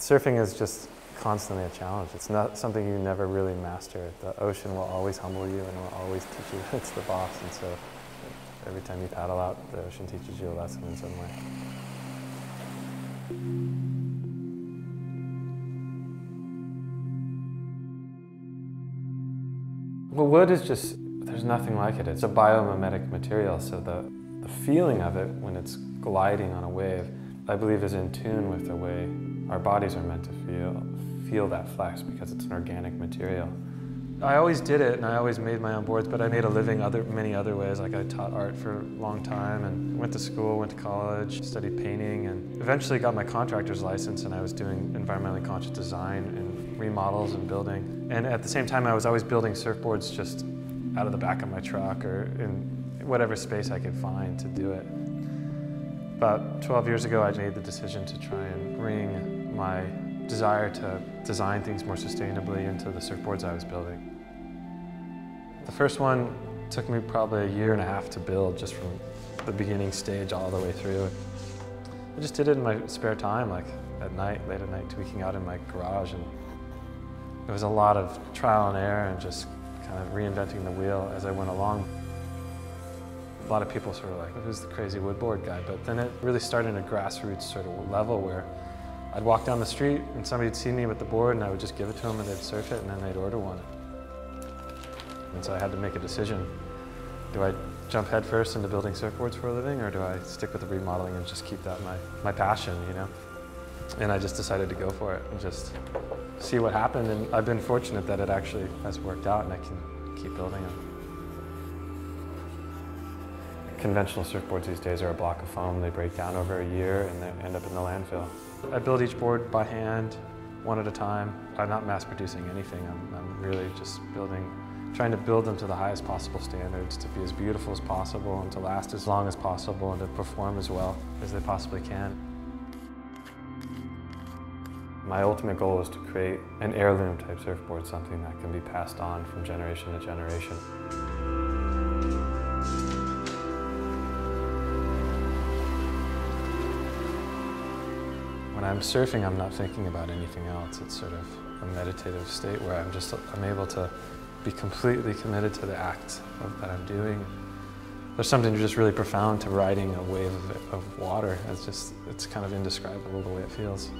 Surfing is just constantly a challenge. It's not something you never really master. The ocean will always humble you and will always teach you it's the boss, and so every time you paddle out, the ocean teaches you a lesson in some way. Well, wood is just, there's nothing like it. It's a biomimetic material, so the feeling of it when it's gliding on a wave, I believe, is in tune with the way our bodies are meant to feel that flex, because it's an organic material. I always did it and I always made my own boards, but I made a living many other ways. Like I taught art for a long time and went to school, went to college, studied painting, and eventually got my contractor's license, and I was doing environmentally conscious design and remodels and building. And at the same time, I was always building surfboards just out of the back of my truck or in whatever space I could find to do it. About 12 years ago, I made the decision to try and bring my desire to design things more sustainably into the surfboards I was building. The first one took me probably a year and a half to build, just from the beginning stage all the way through. I just did it in my spare time, like at night, late at night, tweaking out in my garage. And it was a lot of trial and error and just kind of reinventing the wheel as I went along. A lot of people sort of like, who's the crazy woodboard guy? But then it really started at a grassroots sort of level where I'd walk down the street and somebody'd see me with the board and I would just give it to them and they'd surf it and then they'd order one. And so I had to make a decision. Do I jump headfirst into building surfboards for a living, or do I stick with the remodeling and just keep that my passion, you know? And I just decided to go for it and just see what happened. And I've been fortunate that it actually has worked out and I can keep building them. Conventional surfboards these days are a block of foam. They break down over a year and they end up in the landfill. I build each board by hand, one at a time. I'm not mass producing anything. I'm really just trying to build them to the highest possible standards, to be as beautiful as possible and to last as long as possible and to perform as well as they possibly can. My ultimate goal is to create an heirloom type surfboard, something that can be passed on from generation to generation. When I'm surfing, I'm not thinking about anything else. It's sort of a meditative state where I'm able to be completely committed to the act that I'm doing. There's something just really profound to riding a wave of water. It's kind of indescribable the way it feels.